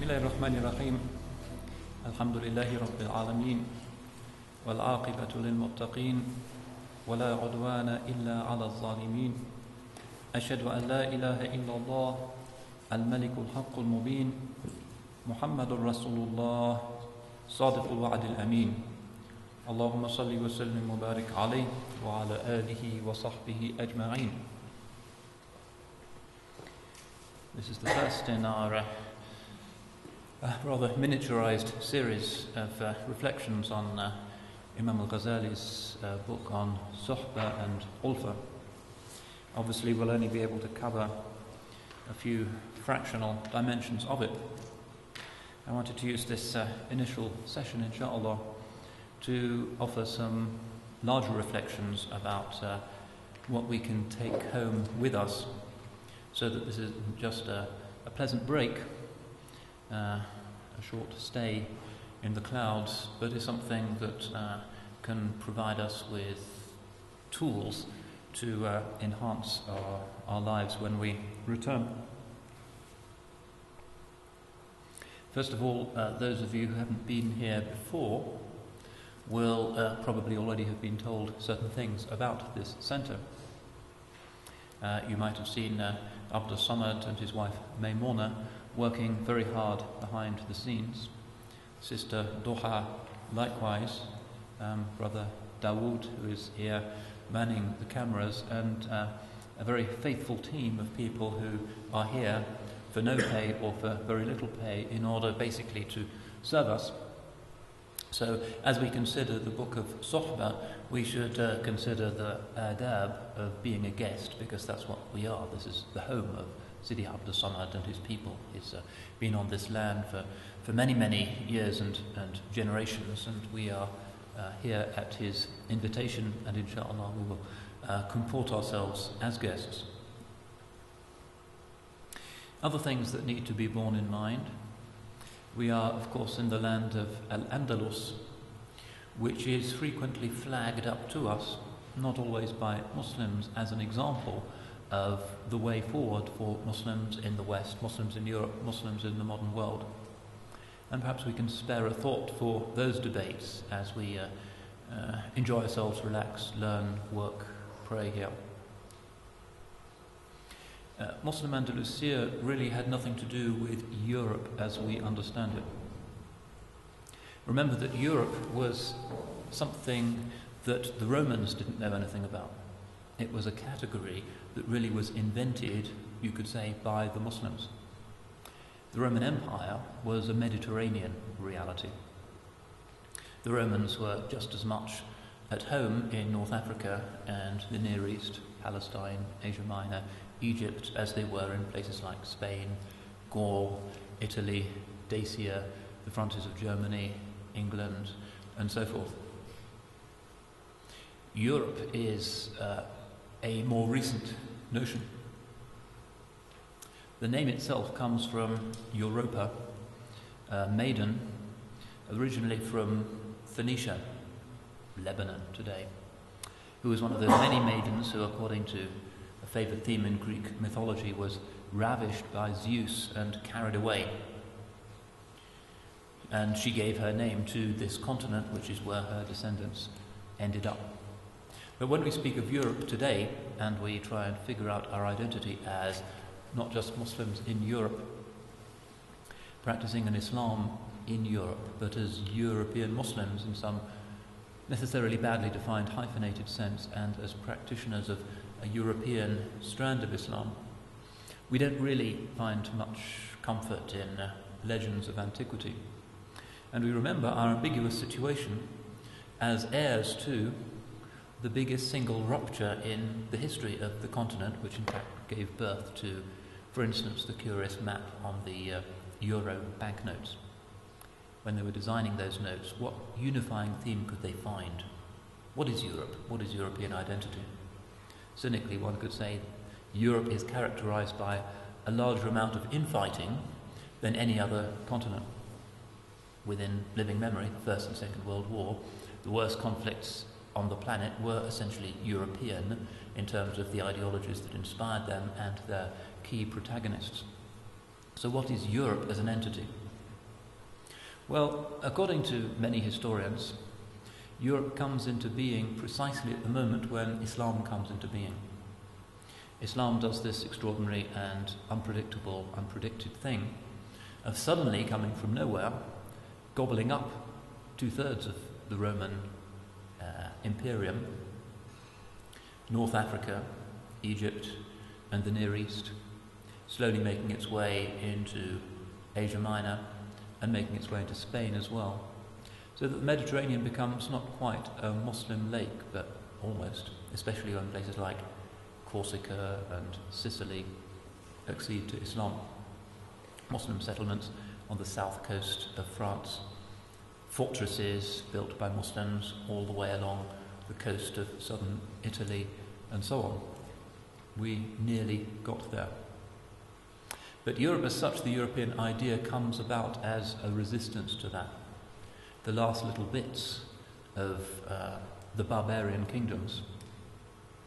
بسم الله الرحمن الرحيم الحمد لله رب العالمين والعاقبة للمتقين ولا عدوان إلا على الظالمين أشهد أن لا إله إلا الله الملك الحق المبين محمد رسول الله صادق الوعد الأمين اللهم صل وسلم وبارك عليه وعلى آله وصحبه أجمعين. This is the first in our rather miniaturized series of reflections on Imam Al-Ghazali's book on Suhba and Ulfa. Obviously we'll only be able to cover a few fractional dimensions of it. I wanted to use this initial session, inshallah, to offer some larger reflections about what we can take home with us, so that this isn't just a pleasant break, a short stay in the clouds, but is something that can provide us with tools to enhance our lives when we return. First of all, those of you who haven't been here before will probably already have been told certain things about this centre. You might have seen Abdul Samad and his wife Maymuna working very hard behind the scenes. Sister Doha likewise, brother Daud, who is here manning the cameras, and a very faithful team of people who are here for no pay or for very little pay in order basically to serve us. So as we consider the book of Suhba, we should consider the adab of being a guest, because that's what we are. This is the home of Sidi Abdul Samad and his people. He's been on this land for many, many years and generations, and we are here at his invitation, and inshallah we will comport ourselves as guests. Other things that need to be borne in mind: we are, of course, in the land of Al-Andalus, which is frequently flagged up to us, not always by Muslims, as an example of the way forward for Muslims in the West, Muslims in Europe, Muslims in the modern world. And perhaps we can spare a thought for those debates as we enjoy ourselves, relax, learn, work, pray here. Muslim Andalusia really had nothing to do with Europe as we understand it. Remember that Europe was something that the Romans didn't know anything about. It was a category that really was invented, you could say, by the Muslims. The Roman Empire was a Mediterranean reality. The Romans were just as much at home in North Africa and the Near East, Palestine, Asia Minor, Egypt, as they were in places like Spain, Gaul, Italy, Dacia, the frontiers of Germany, England, and so forth. Europe is a more recent notion. The name itself comes from Europa, a maiden originally from Phoenicia, Lebanon today, who was one of those many maidens who, according to a favourite theme in Greek mythology, was ravished by Zeus and carried away. And she gave her name to this continent, which is where her descendants ended up. But when we speak of Europe today, and we try and figure out our identity as not just Muslims in Europe, practicing an Islam in Europe, but as European Muslims in some necessarily badly defined hyphenated sense, and as practitioners of a European strand of Islam, we don't really find much comfort in legends of antiquity. And we remember our ambiguous situation as heirs to the biggest single rupture in the history of the continent, which in fact gave birth to, for instance, the curious map on the euro banknotes. When they were designing those notes, what unifying theme could they find? What is Europe? What is European identity? Cynically, one could say Europe is characterized by a larger amount of infighting than any other continent. Within living memory, First and Second World War, the worst conflicts on the planet were essentially European in terms of the ideologies that inspired them and their key protagonists. So what is Europe as an entity? Well, according to many historians, Europe comes into being precisely at the moment when Islam comes into being. Islam does this extraordinary and unpredictable, unpredicted thing of suddenly coming from nowhere, gobbling up 2/3 of the Roman Imperium, North Africa, Egypt, and the Near East, slowly making its way into Asia Minor and making its way into Spain as well. So that the Mediterranean becomes not quite a Muslim lake, but almost, especially when places like Corsica and Sicily accede to Islam. Muslim settlements on the south coast of France, fortresses built by Muslims all the way along the coast of southern Italy, and so on. We nearly got there. But Europe as such, the European idea, comes about as a resistance to that. The last little bits of the barbarian kingdoms.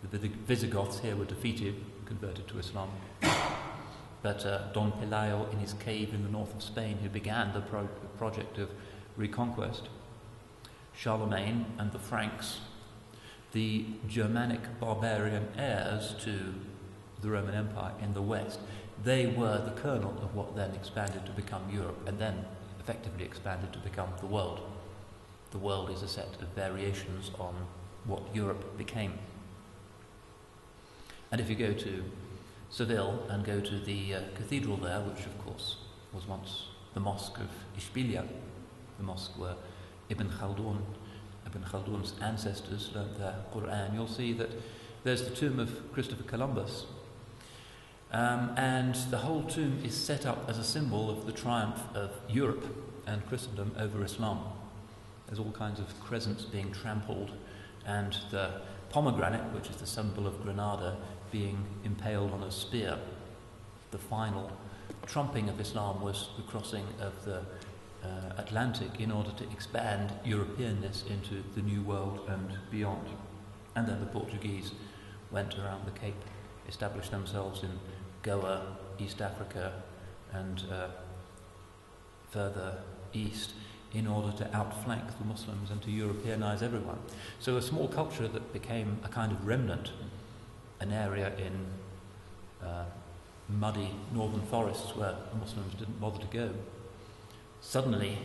The Visigoths here were defeated, converted to Islam. But Don Pelayo in his cave in the north of Spain, who began the project of reconquest, Charlemagne and the Franks, the Germanic barbarian heirs to the Roman Empire in the west, they were the kernel of what then expanded to become Europe, and then effectively expanded to become the world. The world is a set of variations on what Europe became. And if you go to Seville and go to the cathedral there, which of course was once the mosque of Ishbilia, the mosque where Ibn Khaldun's ancestors learnt their Quran, you'll see that there's the tomb of Christopher Columbus. And the whole tomb is set up as a symbol of the triumph of Europe and Christendom over Islam. There's all kinds of crescents being trampled, and the pomegranate, which is the symbol of Granada, being impaled on a spear. The final trumping of Islam was the crossing of the Atlantic in order to expand Europeanness into the New World and beyond. And then the Portuguese went around the Cape, established themselves in Goa, East Africa, and further east in order to outflank the Muslims and to Europeanize everyone. So a small culture that became a kind of remnant, an area in muddy northern forests where the Muslims didn't bother to go, suddenly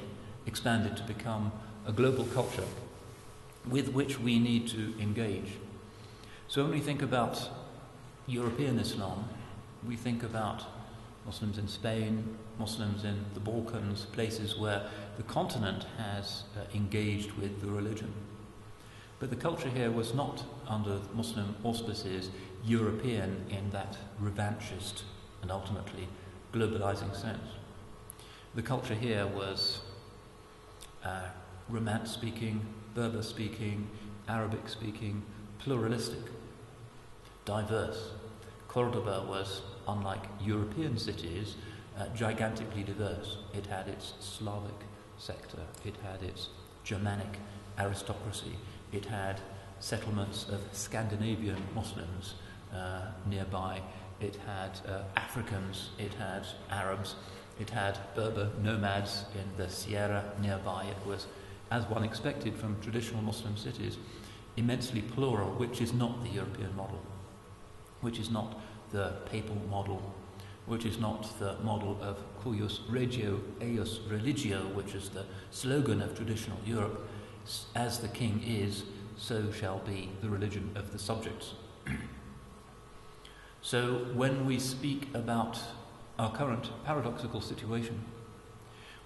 expanded to become a global culture with which we need to engage. So when we think about European Islam, we think about Muslims in Spain, Muslims in the Balkans, places where the continent has engaged with the religion. But the culture here was not, under Muslim auspices, European in that revanchist and ultimately globalizing sense. The culture here was Romance-speaking, Berber-speaking, Arabic-speaking, pluralistic, diverse. Cordoba was, unlike European cities, gigantically diverse. It had its Slavic sector, it had its Germanic aristocracy, it had settlements of Scandinavian Muslims nearby, it had Africans, it had Arabs, it had Berber nomads in the Sierra nearby. It was, as one expected from traditional Muslim cities, immensely plural, which is not the European model, which is not the papal model, which is not the model of cuius regio eius religio, which is the slogan of traditional Europe. As the king is, so shall be the religion of the subjects. So when we speak about our current paradoxical situation,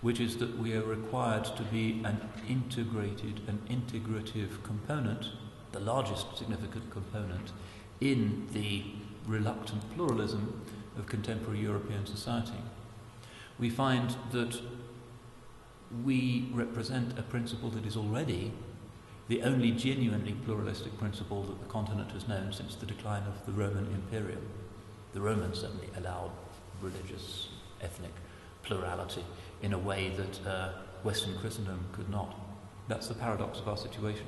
which is that we are required to be an integrated and integrative component, the largest significant component, in the reluctant pluralism of contemporary European society, we find that we represent a principle that is already the only genuinely pluralistic principle that the continent has known since the decline of the Roman Imperium. The Romans certainly allowed religious, ethnic plurality in a way that Western Christendom could not. That's the paradox of our situation.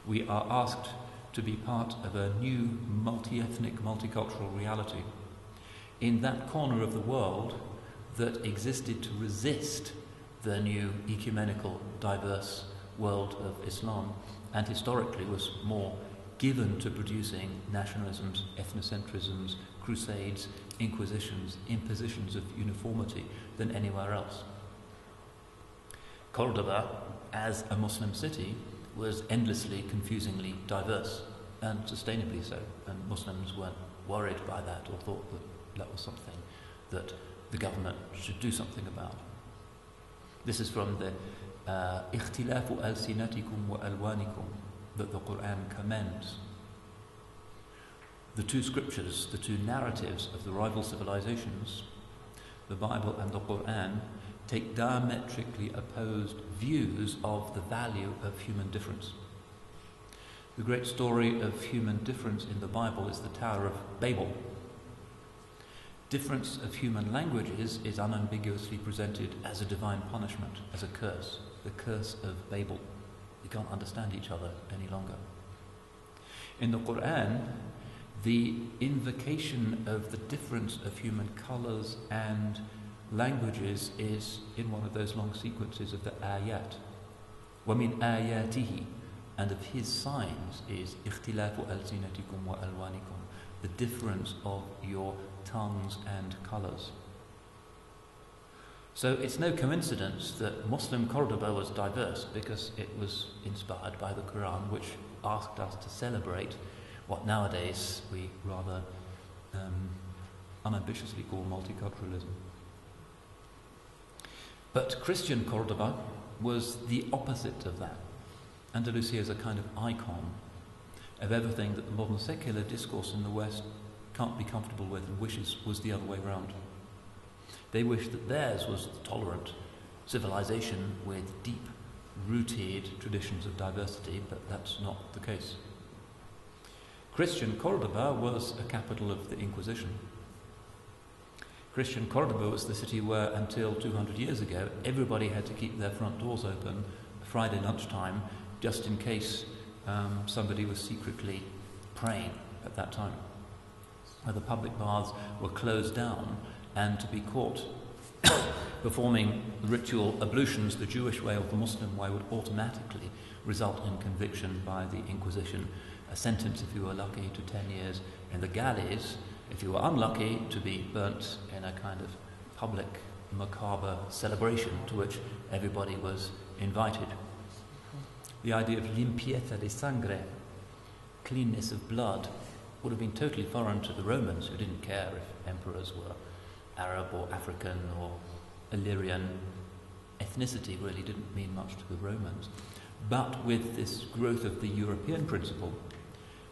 We are asked to be part of a new multi-ethnic, multicultural reality in that corner of the world that existed to resist the new ecumenical, diverse world of Islam, and historically was more given to producing nationalisms, ethnocentrisms, crusades, inquisitions, impositions of uniformity than anywhere else. Cordoba, as a Muslim city, was endlessly, confusingly diverse, and sustainably so, and Muslims weren't worried by that or thought that that was something that the government should do something about. This is from the اختلاف ألسنتكم وألوانكم that the Quran commends. The two scriptures, the two narratives of the rival civilizations, the Bible and the Quran, take diametrically opposed views of the value of human difference. The great story of human difference in the Bible is the Tower of Babel. Difference of human languages is unambiguously presented as a divine punishment, as a curse, the curse of Babel. We can't understand each other any longer. In the Quran, the invocation of the difference of human colours and languages is in one of those long sequences of the ayat. وَمِنْ آيَاتِهِ, and of his signs is اختلاف ألسنتكم وألوانكم, the difference of your tongues and colours. So it's no coincidence that Muslim Cordoba was diverse, because it was inspired by the Quran, which asked us to celebrate what nowadays we rather unambitiously call multiculturalism. But Christian Cordoba was the opposite of that. Andalusia is a kind of icon of everything that the modern secular discourse in the West can't be comfortable with and wishes was the other way around. They wish that theirs was tolerant civilization with deep-rooted traditions of diversity, but that's not the case. Christian Cordoba was a capital of the Inquisition. Christian Cordoba was the city where, until 200 years ago, everybody had to keep their front doors open Friday lunchtime, just in case somebody was secretly praying at that time. Where the public baths were closed down, and to be caught performing ritual ablutions the Jewish way or the Muslim way would automatically result in conviction by the Inquisition, a sentence if you were lucky to 10 years in the galleys, if you were unlucky to be burnt in a kind of public macabre celebration to which everybody was invited. The idea of limpieza de sangre, cleanness of blood, would have been totally foreign to the Romans, who didn't care if emperors were Arab or African or Illyrian. Ethnicity really didn't mean much to the Romans. But with this growth of the European principle,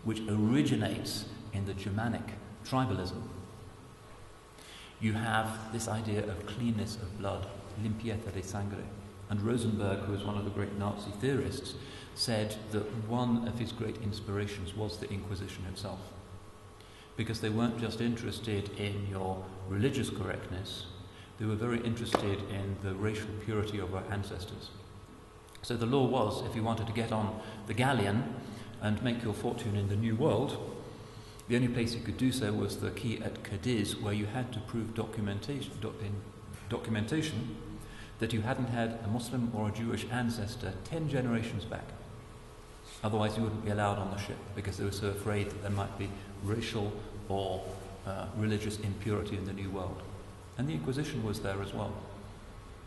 which originates in the Germanic tribalism, you have this idea of cleanness of blood, limpieza de sangre. And Rosenberg, who was one of the great Nazi theorists, said that one of his great inspirations was the Inquisition itself. Because they weren't just interested in your religious correctness, they were very interested in the racial purity of our ancestors. So the law was, if you wanted to get on the galleon and make your fortune in the New World, the only place you could do so was the quay at Cadiz, where you had to prove documentation that you hadn't had a Muslim or a Jewish ancestor 10 generations back. Otherwise you wouldn't be allowed on the ship, because they were so afraid that there might be racial or religious impurity in the New World. And the Inquisition was there as well.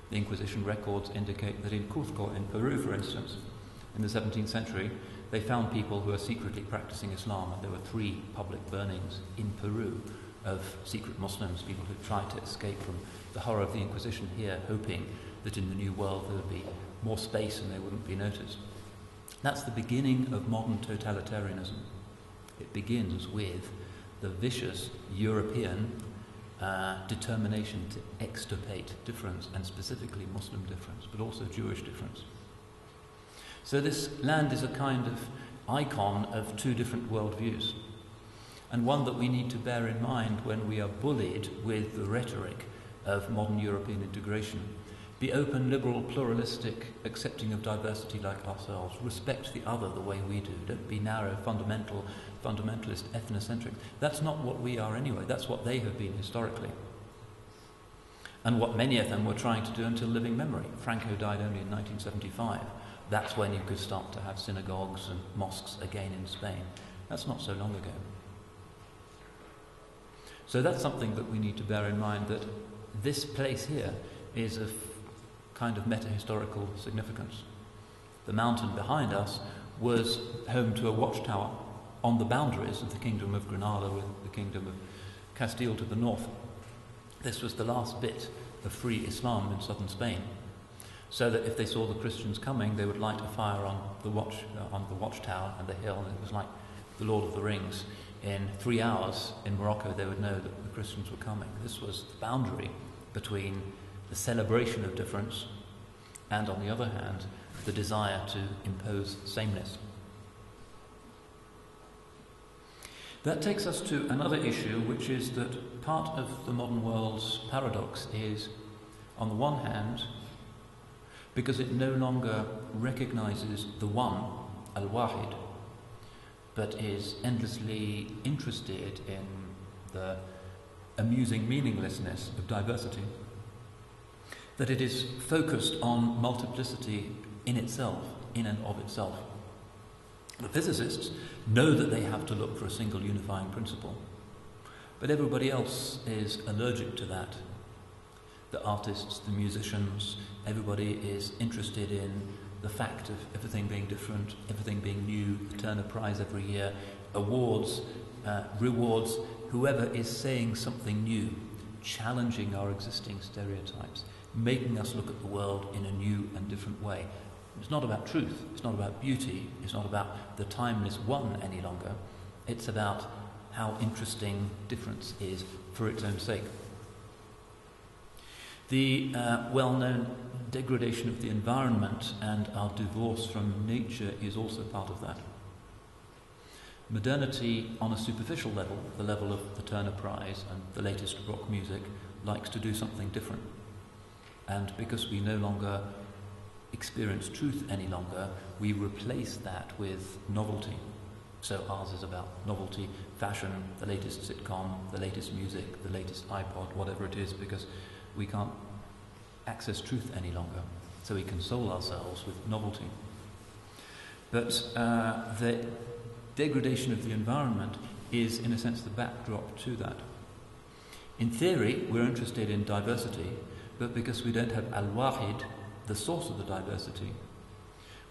The Inquisition records indicate that in Cuzco, in Peru for instance, in the 17th century, they found people who were secretly practicing Islam, and there were 3 public burnings in Peru of secret Muslims, people who tried to escape from the horror of the Inquisition here, hoping that in the New World there would be more space and they wouldn't be noticed. That's the beginning of modern totalitarianism. It begins with the vicious European determination to extirpate difference, and specifically Muslim difference, but also Jewish difference. So this land is a kind of icon of 2 different worldviews, and one that we need to bear in mind when we are bullied with the rhetoric of modern European integration. Be open, liberal, pluralistic, accepting of diversity like ourselves. Respect the other the way we do. Don't be narrow, fundamentalist, ethnocentric. That's not what we are anyway. That's what they have been historically. and what many of them were trying to do until living memory. Franco died only in 1975. That's when you could start to have synagogues and mosques again in Spain. That's not so long ago. So that's something that we need to bear in mind, that this place here is of kind of meta-historical significance. The mountain behind us was home to a watchtower on the boundaries of the Kingdom of Granada with the Kingdom of Castile to the north. This was the last bit of free Islam in southern Spain, so that if they saw the Christians coming, they would light a fire on the watchtower and the hill, and it was like the Lord of the Rings. In 3 hours in Morocco, they would know that the Christians were coming. This was the boundary between the celebration of difference and, on the other hand, the desire to impose sameness. That takes us to another issue, which is that part of the modern world's paradox is, on the one hand, because it no longer recognizes the one, al-wahid, but is endlessly interested in the amusing meaninglessness of diversity, that it is focused on multiplicity in itself, in and of itself. The physicists know that they have to look for a single unifying principle, but everybody else is allergic to that. The artists, the musicians, everybody is interested in the fact of everything being different, everything being new, the Turner Prize every year, awards, rewards whoever is saying something new, challenging our existing stereotypes, making us look at the world in a new and different way. It's not about truth, it's not about beauty, it's not about the timeless one any longer. It's about how interesting difference is for its own sake. The well-known degradation of the environment and our divorce from nature is also part of that. Modernity, on a superficial level, the level of the Turner Prize and the latest rock music, likes to do something different. And because we no longer experience truth any longer, we replace that with novelty. So ours is about novelty, fashion, the latest sitcom, the latest music, the latest iPod, whatever it is, because we can't access truth any longer. So we console ourselves with novelty. But the degradation of the environment is, in a sense, the backdrop to that. In theory, we're interested in diversity, but because we don't have al-wahid, the source of the diversity,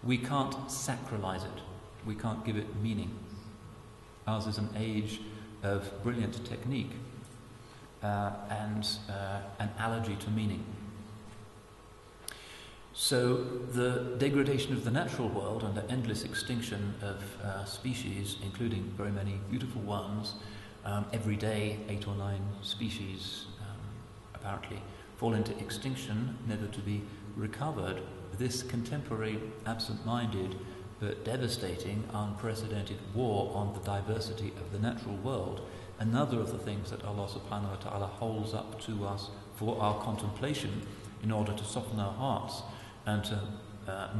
we can't sacralize it. We can't give it meaning. Ours is an age of brilliant technique and an allergy to meaning. So the degradation of the natural world and the endless extinction of species, including very many beautiful ones, every day 8 or 9 species apparently fall into extinction, never to be recovered. This contemporary, absent-minded, but devastating, unprecedented war on the diversity of the natural world, another of the things that Allah subhanahu wa ta'ala holds up to us for our contemplation in order to soften our hearts and to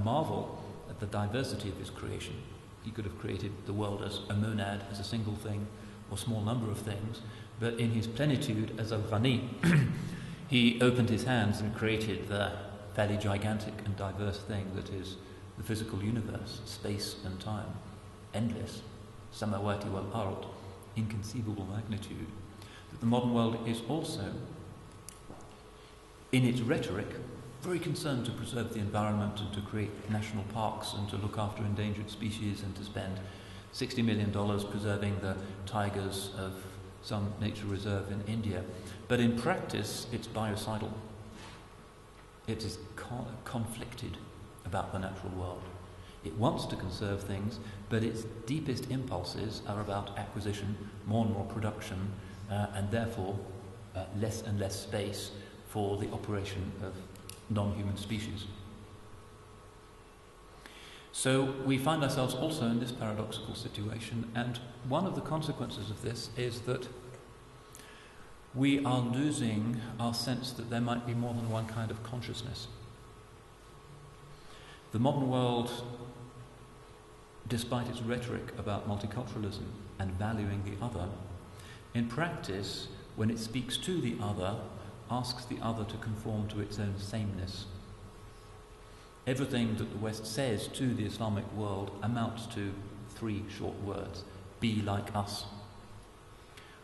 marvel at the diversity of His creation. He could have created the world as a monad, as a single thing, or small number of things, but in His plenitude as Al-Ghani, He opened His hands and created the fairly gigantic and diverse thing that is the physical universe, space and time, endless, samawati wal ard, inconceivable magnitude. That the modern world is also, in its rhetoric, very concerned to preserve the environment and to create national parks and to look after endangered species and to spend $60 million preserving the tigers of some nature reserve in India. But in practice, it's biocidal. It is conflicted about the natural world. It wants to conserve things, but its deepest impulses are about acquisition, more and more production, and therefore less and less space for the operation of non-human species. So we find ourselves also in this paradoxical situation, and one of the consequences of this is that we are losing our sense that there might be more than one kind of consciousness. The modern world, despite its rhetoric about multiculturalism and valuing the other, in practice, when it speaks to the other, asks the other to conform to its own sameness. Everything that the West says to the Islamic world amounts to 3 short words: be like us.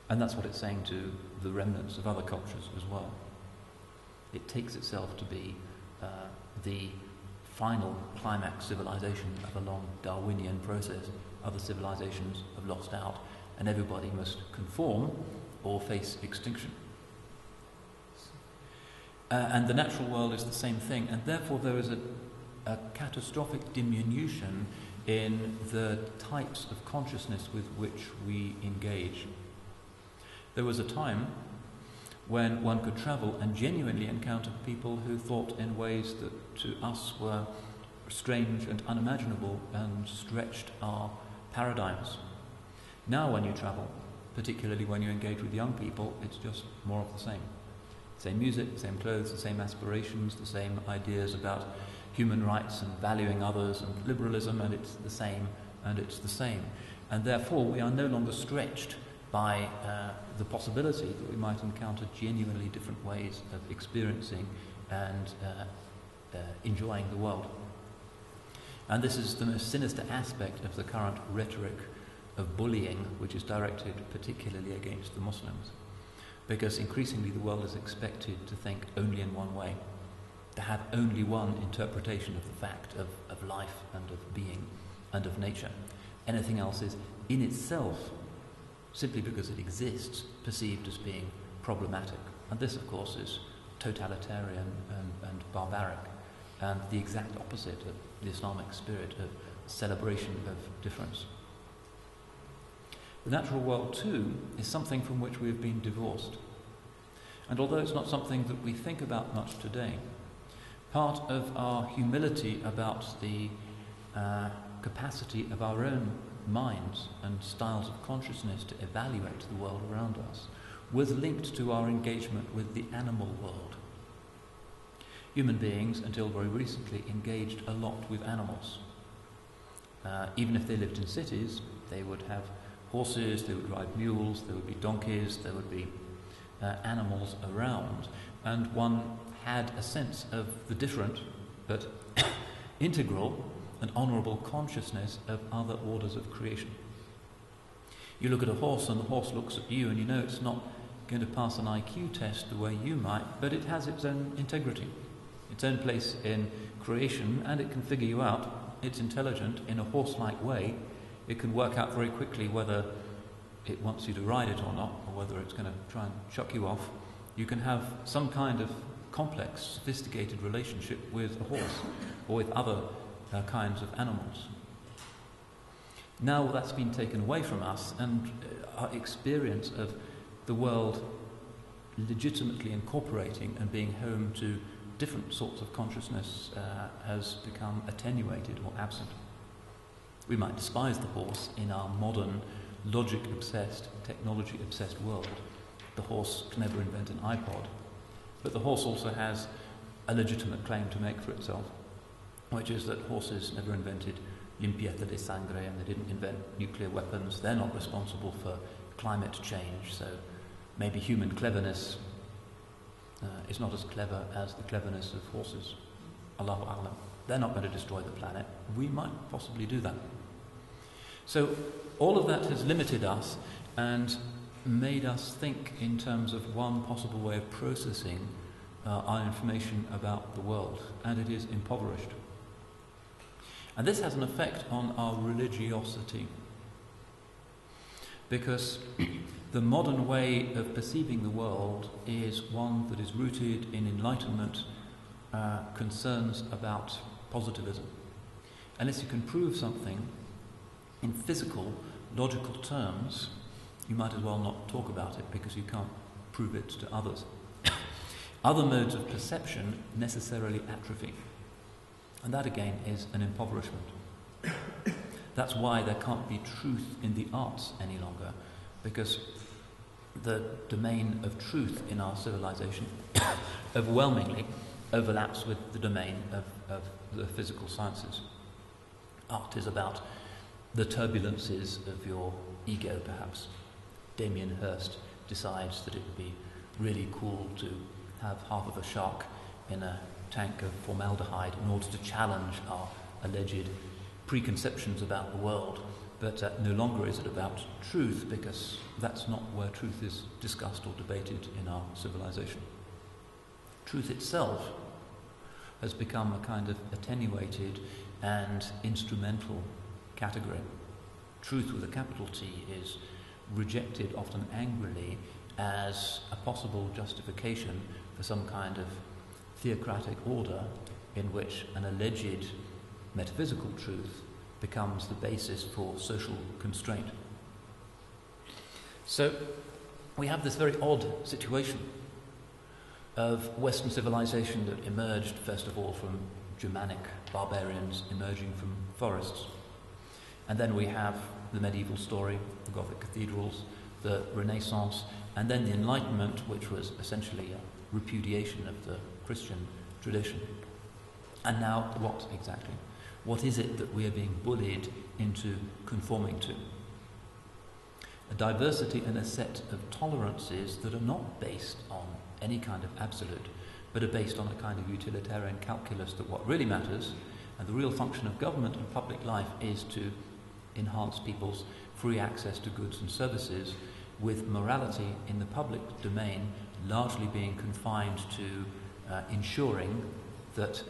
And that's what it's saying to the remnants of other cultures as well. It takes itself to be the final climax civilization of a long Darwinian process. Other civilizations have lost out, and everybody must conform or face extinction. And the natural world is the same thing, and therefore there is a catastrophic diminution in the types of consciousness with which we engage. There was a time when one could travel and genuinely encounter people who thought in ways that to us were strange and unimaginable and stretched our paradigms. Now when you travel, particularly when you engage with young people, it's just more of the same. Same music, same clothes, the same aspirations, the same ideas about human rights and valuing others and liberalism, and it's the same and it's the same. And therefore we are no longer stretched by the possibility that we might encounter genuinely different ways of experiencing and enjoying the world. And this is the most sinister aspect of the current rhetoric of bullying, which is directed particularly against the Muslims, because increasingly the world is expected to think only in one way, to have only one interpretation of the fact of life and of being and of nature. Anything else is in itself, simply because it exists, perceived as being problematic. And this, of course, is totalitarian and barbaric, and the exact opposite of the Islamic spirit of celebration of difference. The natural world, too, is something from which we have been divorced. And although it's not something that we think about much today, part of our humility about the capacity of our own minds and styles of consciousness to evaluate the world around us was linked to our engagement with the animal world. Human beings, until very recently, engaged a lot with animals. Even if they lived in cities, they would have horses, they would ride mules, there would be donkeys, there would be animals around, and one had a sense of the different but integral and honourable consciousness of other orders of creation. You look at a horse and the horse looks at you and you know it's not going to pass an IQ test the way you might, but it has its own integrity, its own place in creation, and it can figure you out. It's intelligent in a horse-like way. It can work out very quickly whether it wants you to ride it or not, or whether it's going to try and chuck you off. You can have some kind of complex, sophisticated relationship with a horse or with other kinds of animals. Now that's been taken away from us, and our experience of the world legitimately incorporating and being home to different sorts of consciousness has become attenuated or absent. We might despise the horse in our modern, logic-obsessed, technology-obsessed world. The horse can never invent an iPod, but the horse also has a legitimate claim to make for itself, which is that horses never invented limpieza de sangre, and they didn't invent nuclear weapons. They're not responsible for climate change, so maybe human cleverness is not as clever as the cleverness of horses. Allahu A'lam. They're not going to destroy the planet. We might possibly do that. So all of that has limited us and made us think in terms of one possible way of processing our information about the world, and it is impoverished. And this has an effect on our religiosity, because the modern way of perceiving the world is one that is rooted in enlightenment, concerns about positivism. Unless you can prove something in physical, logical terms, you might as well not talk about it, because you can't prove it to others. Other modes of perception necessarily atrophy, and that again is an impoverishment. That's why there can't be truth in the arts any longer, because the domain of truth in our civilization overwhelmingly overlaps with the domain of the physical sciences. Art is about the turbulences of your ego, perhaps. Damien Hirst decides that it would be really cool to have half of a shark in a tank of formaldehyde in order to challenge our alleged preconceptions about the world. But no longer is it about truth, because that's not where truth is discussed or debated in our civilization. Truth itself has become a kind of attenuated and instrumental category. Truth with a capital T is rejected often angrily as a possible justification for some kind of theocratic order in which an alleged metaphysical truth becomes the basis for social constraint. So we have this very odd situation of Western civilization that emerged first of all from Germanic barbarians emerging from forests. And then we have the medieval story, the Gothic cathedrals, the Renaissance, and then the Enlightenment, which was essentially a repudiation of the Christian tradition. And now what exactly? What is it that we are being bullied into conforming to? A diversity and a set of tolerances that are not based on any kind of absolute, but are based on a kind of utilitarian calculus that what really matters, and the real function of government and public life, is to enhance people's free access to goods and services, with morality in the public domain largely being confined to ensuring that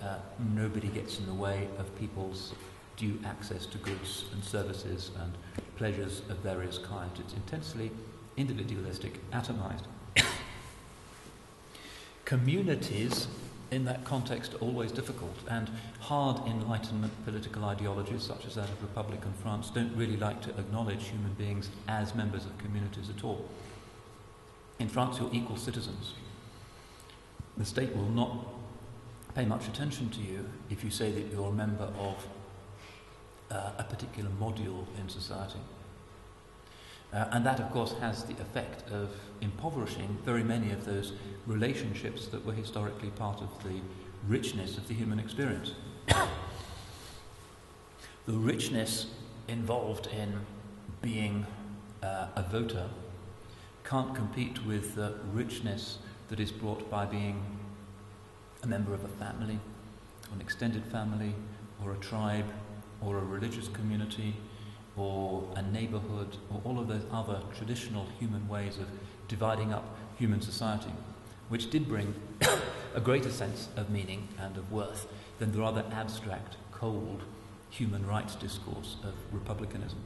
nobody gets in the way of people's due access to goods and services and pleasures of various kinds. It's intensely individualistic, atomized. Communities in that context are always difficult, and hard Enlightenment political ideologies such as that of Republican France don't really like to acknowledge human beings as members of communities at all. In France, you're equal citizens. The state will not pay much attention to you if you say that you're a member of a particular module in society. And that, of course, has the effect of impoverishing very many of those relationships that were historically part of the richness of the human experience. The richness involved in being a voter can't compete with the richness that is brought by being a member of a family, an extended family, or a tribe, or a religious community, or a neighbourhood, or all of those other traditional human ways of dividing up human society, which did bring a greater sense of meaning and of worth than the rather abstract, cold human rights discourse of republicanism.